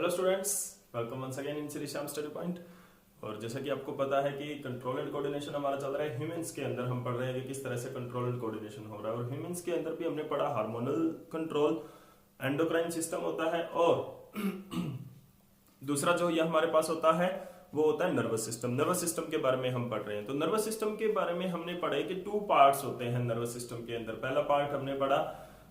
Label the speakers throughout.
Speaker 1: Hello students, welcome once again in Shri Shyam study point. और जैसा कि आपको पता है कि कंट्रोल एंड कोऑर्डिनेशन हमारा चल रहा है। ह्यूमंस के अंदर हम पढ़ रहे हैं कि किस तरह से कंट्रोल एंड कोऑर्डिनेशन हो रहा है। और ह्यूमंस के अंदर भी हमने पढ़ा हार्मोनल कंट्रोल, एंडोक्राइन सिस्टम होता है, और दूसरा जो ये हमारे पास होता है वो होता है नर्वस सिस्टम। नर्वस सिस्टम के बारे में हम पढ़ रहे हैं। तो नर्वस सिस्टम के बारे में हमने पढ़ा कि 2 पार्ट्स होते हैं नर्वस सिस्टम के अंदर। पहला पार्ट हमने पढ़ा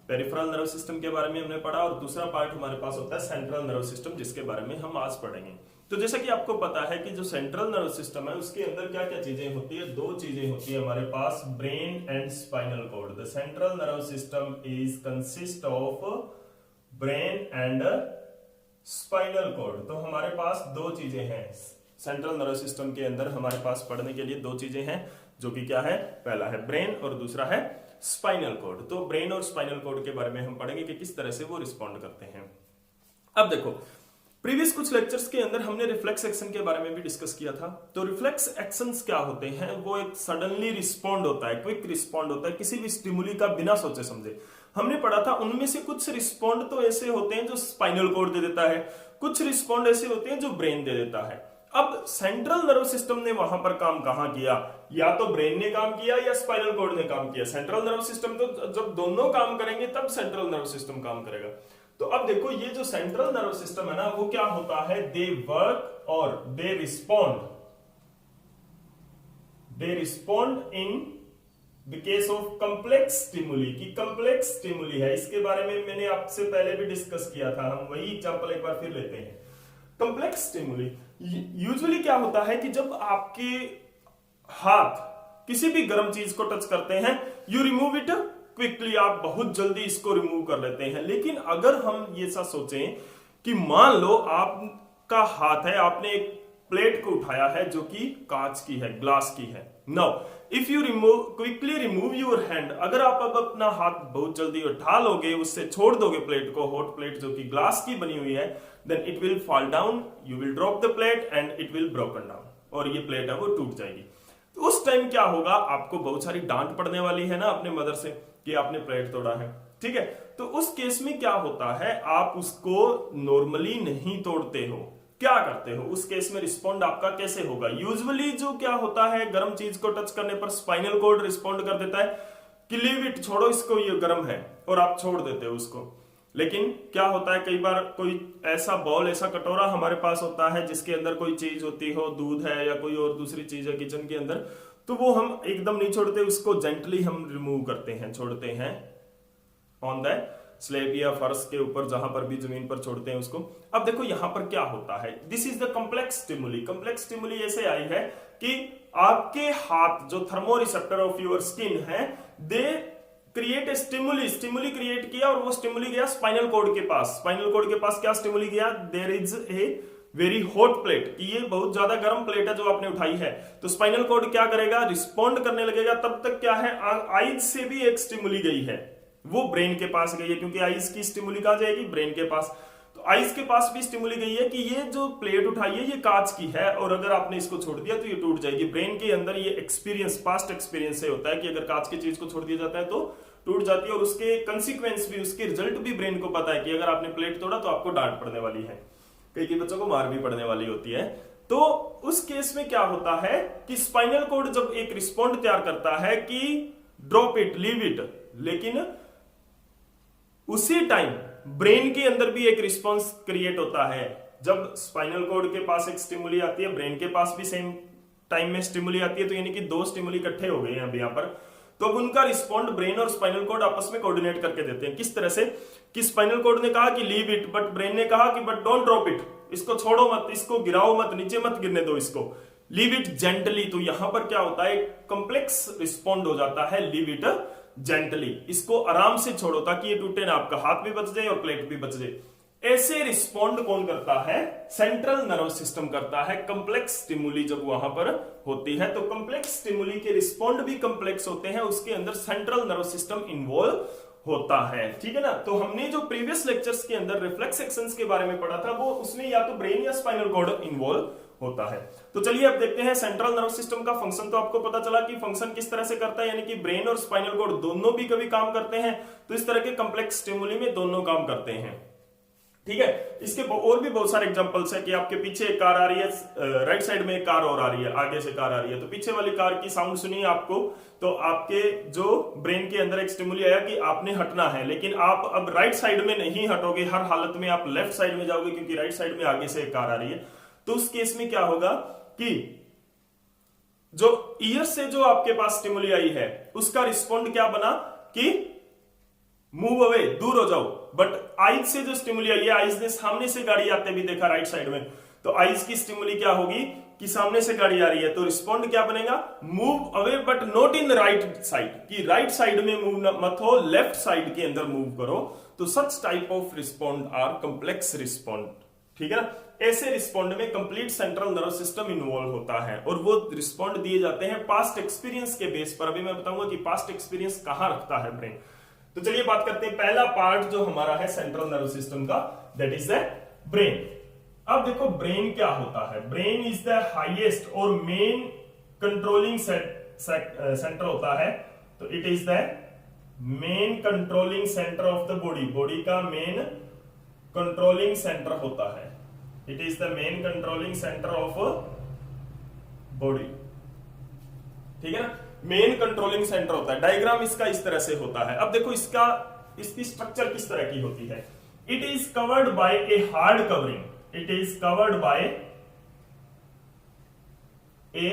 Speaker 1: पेरिफेरल नर्वस सिस्टम के बारे में हमने पढ़ा, और दूसरा पार्ट हमारे पास होता है सेंट्रल नर्वस सिस्टम, जिसके बारे में हम आज पढ़ेंगे। तो जैसा कि आपको पता है कि जो सेंट्रल नर्वस सिस्टम है उसके अंदर क्या क्या चीजें होती है, 2 चीजें होती है हमारे पास, brain and spinal cord. The central nervous system is consist of brain and spinal cord. तो हमारे पास 2 चीजें हैं सेंट्रल नर्वस सिस्टम के अंदर। हमारे पास पढ़ने के लिए 2 चीजें हैं, जो कि क्या है, पहला है ब्रेन और दूसरा है स्पाइनल कॉर्ड। तो ब्रेन और स्पाइनल कॉर्ड के बारे में हम पढ़ेंगे कि किस तरह से वो रिस्पॉन्ड करते हैं। अब देखो, प्रीवियस कुछ लेक्चर्स के अंदर हमने रिफ्लेक्स एक्शन के बारे में भी डिस्कस किया था। तो रिफ्लेक्स एक्शंस क्या होते हैं, वो एक सडनली रिस्पॉन्ड होता है, क्विक रिस्पॉन्ड होता है किसी भी स्टिमुली का बिना सोचे समझे। हमने पढ़ा था उनमें से कुछ रिस्पॉन्ड तो ऐसे होते हैं जो स्पाइनल कॉर्ड दे देता है, कुछ रिस्पॉन्ड ऐसे होते हैं जो ब्रेन दे देता है। अब सेंट्रल नर्वस सिस्टम ने वहां पर काम कहां किया, या तो ब्रेन ने काम किया या स्पाइनल कॉर्ड ने काम किया। सेंट्रल नर्वस सिस्टम तो जब दोनों काम करेंगे तब सेंट्रल नर्वस सिस्टम काम करेगा। तो अब देखो, ये जो सेंट्रल नर्वस सिस्टम है ना, वो क्या होता है, दे वर्क और they respond in the case of complex stimuli. की कॉम्प्लेक्स स्टिमुली है, इसके बारे में मैंने आपसे पहले भी डिस्कस किया था। हम वही एग्जांपल एक बार फिर लेते हैं। कॉम्प्लेक्स स्टिमुली यूजुअली क्या होता है कि जब आपके हाथ किसी भी गर्म चीज को टच करते हैं, यू रिमूव इट क्विकली, आप बहुत जल्दी इसको रिमूव कर लेते हैं। लेकिन अगर हम ये सा सोचें कि मान लो आपका हाथ है, आपने एक प्लेट को उठाया है जो कि कांच की है, ग्लास की है। Now if you quickly remove your hand, अगर आप अब अपना हाथ बहुत जल्दी उठा लोगे, उससे छोड़ दोगे प्लेट को, हॉट प्लेट जो कि ग्लास की बनी हुई है, then it will fall down, you will drop the plate and it will broken down, और ये प्लेट है वो टूट जाएगी। तो उस टाइम क्या होगा, आपको बहुत सारी डांट पड़ने वाली है ना अपने मदर से कि आपने प्लेट तोड़ा है, ठीक है। तो उस केस में क्या होता है, आप उसको नॉर्मली नहीं तोड़ते हो, क्या करते हो उस केस में, रिस्पॉन्ड आपका कैसे होगा। यूजुअली जो क्या होता है, गर्म चीज को टच करने पर स्पाइनल कॉर्ड रिस्पॉन्ड कर देता है कि लीव इट, छोड़ो इसको, ये गर्म है, और आप छोड़ देते हो उसको। लेकिन क्या होता है, कई बार कोई ऐसा बॉल, ऐसा कटोरा हमारे पास होता है जिसके अंदर कोई चीज होती हो, दूध है या कोई और दूसरी चीज है किचन के अंदर, तो वो हम एकदम नहीं छोड़ते, उसको जेंटली हम रिमूव करते हैं, छोड़ते हैं ऑन द स्लैब या फर्श के ऊपर, जहां पर भी जमीन पर छोड़ते हैं उसको। अब देखो यहां पर क्या होता है, this is the complex stimuli. Complex stimuli ऐसे आई है कि आपके हाथ जो थर्मोरिसेप्टर ऑफ योर स्किन है, they create a stimuli create किया, और वो स्टिमुली गया स्पाइनल कॉर्ड के पास। स्पाइनल कॉर्ड के पास क्या स्टिमुली गया, there is a very hot plate, कि ये बहुत ज्यादा गर्म प्लेट है जो आपने उठाई है। तो स्पाइनल कॉर्ड क्या करेगा, रिस्पॉन्ड करने लगेगा। तब तक क्या है, आईज से भी एक स्टिमुली गई है, वो ब्रेन के पास गई है, क्योंकि आईज की स्टिमुली कहां जाएगी, ब्रेन के पास। तो आईज के पास भी स्टिमुली गई है कि ये जो प्लेट उठाई है ये कांच की है, और अगर आपने इसको छोड़ दिया तो ये टूट जाएगी। ब्रेन के अंदर ये एक्सपीरियंस, पास्ट एक्सपीरियंस से होता है कि अगर कांच की चीज को छोड़ दिया जाता है तो टूट जाती है, और उसके कंसीक्वेंस भी, उसके रिजल्ट भी ब्रेन को पता है कि अगर आपने प्लेट तोड़ा तो आपको डांट पड़ने वाली है, कई बच्चों को मार भी पड़ने वाली होती है। तो उस केस में क्या होता है कि स्पाइनल कॉर्ड जब एक रिस्पॉन्ड तैयार करता है कि ड्रॉप इट, लीव इट, लेकिन उसी टाइम ब्रेन के अंदर भी एक रिस्पॉन्स क्रिएट होता है। जब स्पाइनल कॉर्ड के पास एक स्टिमुली आती है, ब्रेन के पास भी सेम टाइम में स्टिमुली आती है, तो यानी कि 2 स्टिमुली इकट्ठे हो गए हैं अब यहां पर। तो अब उनका रिस्पॉन्ड ब्रेन और स्पाइनल कॉर्ड आपस में कोऑर्डिनेट करके देते हैं। किस तरह से कि स्पाइनल कॉर्ड ने कहा कि लीव इट, बट ब्रेन ने कहा कि बट डोंट ड्रॉप इट, इसको छोड़ो मत, इसको गिराओ मत, नीचे मत गिरने दो इसको, लीव इट जेंटली। तो यहां पर क्या होता है, कॉम्प्लेक्स रिस्पॉन्ड हो जाता है, लीव इट जेंटली, इसको आराम से छोड़ो ताकि ये टूटे ना, आपका हाथ भी बच जाए और प्लेट भी बच जाए। ऐसे रिस्पॉन्ड कौन करता है, सेंट्रल नर्वस सिस्टम करता है, कॉम्प्लेक्स स्टिमुली जब वहां पर होती है। तो कॉम्प्लेक्स स्टिमुली के रिस्पॉन्ड भी कॉम्प्लेक्स होते हैं, उसके अंदर सेंट्रल नर्वस सिस्टम इन्वॉल्व होता है, ठीक है ना। तो हमने जो प्रीवियस लेक्चर्स के अंदर रिफ्लेक्स एक्शंस के बारे में पढ़ा था, वो उसमें या तो ब्रेन या स्पाइनल कॉर्ड इन्वॉल्व होता है। तो चलिए अब देखते हैं सेंट्रल नर्वस सिस्टम का फंक्शन। तो आपको पता चला कि फंक्शन किस तरह से करता है, यानी कि ब्रेन और स्पाइनल कॉर्ड दोनों भी कभी काम करते हैं। तो इस तरह के कॉम्प्लेक्स स्टिमुली में दोनों काम करते हैं। ठीक है। इसके और भी बहुत सारे एग्जांपल्स है कि आपके पीछे एक कार आ रही है, राइट साइड में एक कार और आ रही है, आगे से कार आ रही है, तो पीछे वाली कार की साउंड सुनी आपको, तो आपके जो ब्रेन के अंदर एक स्टिमुली आया कि आपने हटना है, लेकिन आप अब राइट साइड में नहीं हटोगे, हर हालत में आप लेफ्ट साइड में जाओगे क्योंकि राइट साइड में आगे से एक कार आ रही है। तो उस केस में क्या होगा कि जो ईयर से जो आपके पास स्टिमुली आई है उसका रिस्पॉन्ड क्या बना कि मूव अवे, दूर हो जाओ। बट आइज से जो स्टिमुली आई है, आइज ने सामने से गाड़ी आते भी देखा राइट साइड में, तो आइज की स्टिमुली क्या होगी कि सामने से गाड़ी आ रही है, तो रिस्पॉन्ड क्या बनेगा, move away but not in the right side, कि राइट साइड में मूव मत हो, लेफ्ट साइड के अंदर मूव करो। तो such type of respond are complex respond. ठीक है ना। ऐसे रिस्पॉन्ड में complete central nerve system involve होता है और वो रिस्पॉन्ड दिए जाते हैं पास्ट एक्सपीरियंस के बेस पर। अभी मैं बताऊंगा कि पास्ट एक्सपीरियंस कहां रखता है ब्रेन। तो चलिए बात करते हैं पहला पार्ट जो हमारा है सेंट्रल नर्व सिस्टम का, दैट इज द ब्रेन। अब देखो ब्रेन क्या होता है। ब्रेन इज द हाईएस्ट और मेन कंट्रोलिंग सेंटर होता है। तो it is the main controlling centre of the body, body का मेन कंट्रोलिंग सेंटर होता है। It is the main controlling centre of body. ठीक है ना, मेन कंट्रोलिंग सेंटर होता है। डायग्राम इसका इस तरह से होता है। अब देखो इसकी स्ट्रक्चर किस तरह की होती है। It is covered by a hard covering, it is covered by a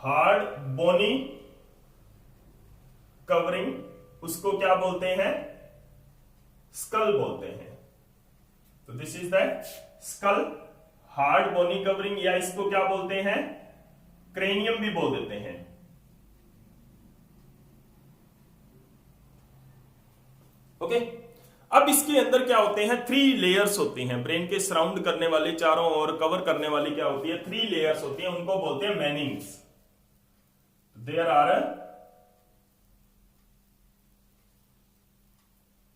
Speaker 1: hard bony covering, उसको क्या बोलते हैं, स्कल बोलते हैं। तो this is the skull, hard bony covering, या इसको क्या बोलते हैं, क्रेनियम भी बोल देते हैं। ओके। अब इसके अंदर क्या होते हैं, 3 लेयर्स होती हैं। ब्रेन के सराउंड करने वाली, चारों ओर कवर करने वाली क्या होती है, 3 लेयर्स होती हैं, उनको बोलते हैं मैनिंग्स। There are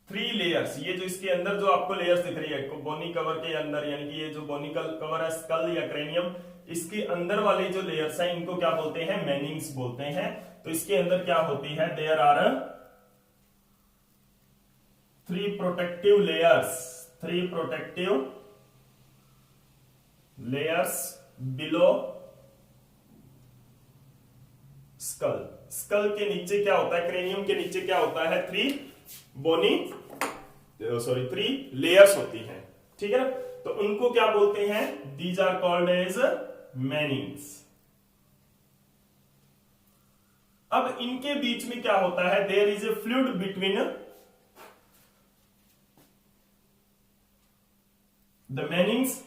Speaker 1: 3 layers. ये जो इसके अंदर जो आपको लेयर्स दिख रही है बोनी कवर के अंदर, यानी कि ये जो बोनी कवर है, स्कल या क्रेनियम, इसके अंदर वाली जो लेयर्स हैं इनको क्या बोलते हैं, मैनिंग्स बोलते हैं। तो इसके अंदर क्या होती है, there are 3 protective layers, 3 protective layers below skull. Skull के नीचे क्या होता है, क्रेनियम के नीचे क्या होता है, 3 लेयर्स होती हैं। ठीक है ना। तो उनको क्या बोलते हैं, these are called as meninges. अब इनके बीच में क्या होता है, there is a fluid between the meninges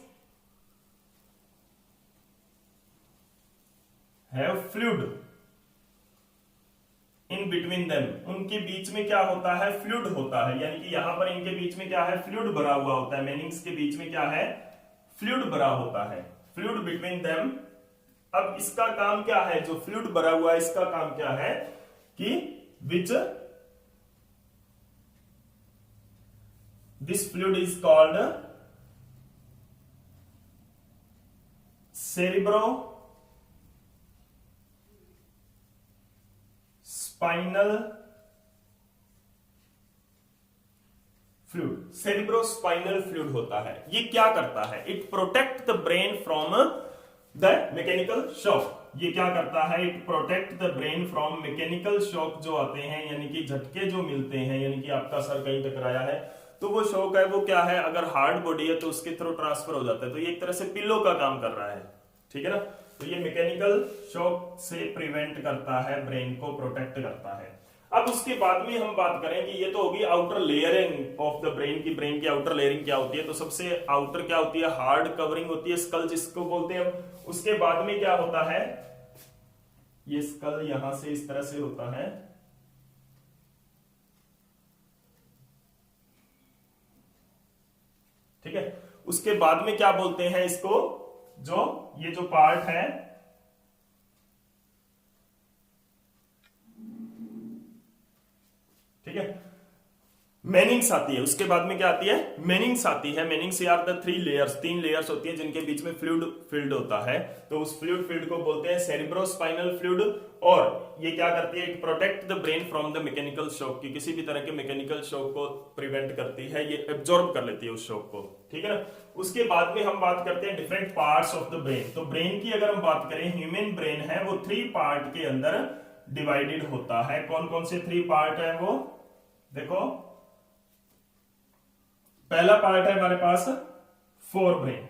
Speaker 1: have fluid in between them. उनके बीच में क्या होता है, फ्लूइड होता है, यानी कि यहां पर इनके बीच में क्या है, फ्लूइड भरा हुआ होता है। मैनिंग्स के बीच में क्या है, फ्लूइड भरा होता है, फ्लूइड बिटवीन देम। अब इसका काम क्या है, जो फ्लूइड भरा हुआ है इसका काम क्या है कि which this fluid is called cerebro spinal fluid. Cerebrospinal fluid होता है। ये क्या करता है, it protect the brain from the mechanical shock. ये क्या करता है, it protect the brain from mechanical shock जो आते हैं, यानी कि झटके जो मिलते हैं, यानी कि आपका सर कहीं टकराया है तो वो शॉक है, वो क्या है, अगर हार्ड बॉडी है तो उसके थ्रू ट्रांसफर हो जाता है। तो ये एक तरह से पिलो का काम कर रहा है। ठीक है ना। तो ये मैकेनिकल शॉक से प्रिवेंट करता है, ब्रेन को प्रोटेक्ट करता है। अब उसके बाद में हम बात करें कि ये तो होगी outer layering of the brain की, ब्रेन की आउटर लेयरिंग क्या होती है। तो सबसे आउटर क्या होती है, हार्ड कवरिंग होती है, स्कल जिसको बोलते हैं हम। उसके बाद में क्या होता है, ये स्कल यहां से इस तरह से होता है, ठीक है। उसके बाद में क्या बोलते हैं इसको, जो ये जो पार्ट है, ठीक है, मेनिंग्स आती है, उसके बाद में क्या आती है, मेनिंग्स आती है। मेनिंग्स आर द 3 लेयर्स, 3 लेयर्स होती है जिनके बीच में फ्लूइड फील्ड होता है, तो उस फ्लूइड फील्ड को बोलते हैं सेरिब्रोस्पाइनल फ्लूइड। और ये क्या करती है, it protect the brain from the mechanical shock, की किसी भी तरह के मैकेनिकल शॉक को प्रिवेंट करती है, ये एब्जॉर्ब कर लेती है उस शॉक को, ठीक है ना। उसके बाद में हम बात करते हैं different parts of the brain. तो ब्रेन की अगर हम बात करें, ह्यूमन ब्रेन है वो 3 पार्ट के अंदर डिवाइडेड होता है। कौन कौन से 3 पार्ट है वो देखो। पहला पार्ट है हमारे पास फोर ब्रेन,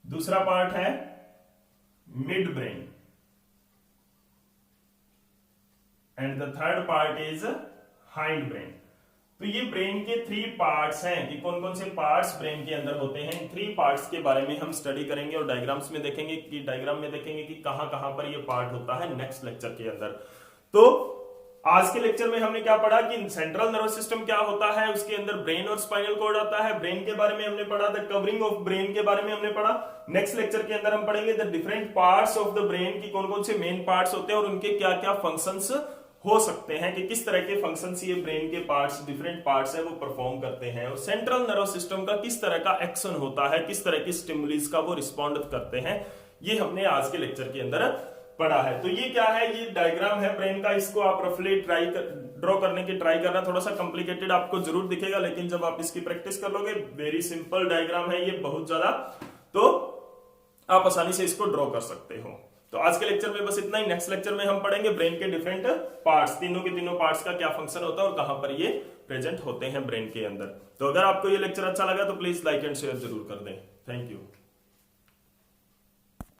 Speaker 1: दूसरा पार्ट है mid brain, and the third part is hind brain. तो ये ब्रेन के 3 पार्ट्स हैं कि कौन कौन से पार्ट्स ब्रेन के अंदर होते हैं। इन 3 पार्ट्स के बारे में हम स्टडी करेंगे और डायग्राम्स में देखेंगे कि डायग्राम में देखेंगे कि कहां कहां पर ये पार्ट होता है नेक्स्ट लेक्चर के अंदर। तो आज के लेक्चर में हमने क्या पढ़ा कि सेंट्रल नर्वस सिस्टम क्या होता है, उसके अंदर ब्रेन और स्पाइनल कॉर्ड आता है। ब्रेन के बारे में हमने पढ़ा, द कवरिंग ऑफ ब्रेन के बारे में हमने पढ़ा। नेक्स्ट लेक्चर के अंदर हम पढ़ेंगे the different parts of the brain की कौन कौन से मेन पार्ट्स होते हैं और उनके क्या क्या फंक्शंस हो सकते हैं, कि किस तरह के फंक्शंस ये ब्रेन के पार्ट्स, डिफरेंट पार्ट्स है वो परफॉर्म करते हैं, और सेंट्रल नर्वस सिस्टम का किस तरह का एक्शन होता है, किस तरह की स्टिमुलीज का वो रिस्पॉन्ड करते हैं, ये हमने आज के लेक्चर के अंदर पढ़ा है। तो ये क्या है, ये डायग्राम है ब्रेन का, इसको आप रफली ड्रॉ करने की ट्राई करना। थोड़ा सा कॉम्प्लिकेटेड आपको जरूर दिखेगा, लेकिन जब आप इसकी प्रैक्टिस कर लोगे, वेरी सिंपल डायग्राम है ये, बहुत ज्यादा, तो आप आसानी से इसको ड्रॉ कर सकते हो। तो आज के लेक्चर में बस इतना ही। नेक्स्ट लेक्चर में हम पढ़ेंगे ब्रेन के डिफरेंट पार्ट्स, तीनों के तीनों पार्ट्स का क्या फंक्शन होता है और कहां पर ये प्रेजेंट होते हैं ब्रेन के अंदर। तो अगर आपको ये लेक्चर अच्छा लगा तो प्लीज लाइक एंड शेयर जरूर कर दें। Thank you.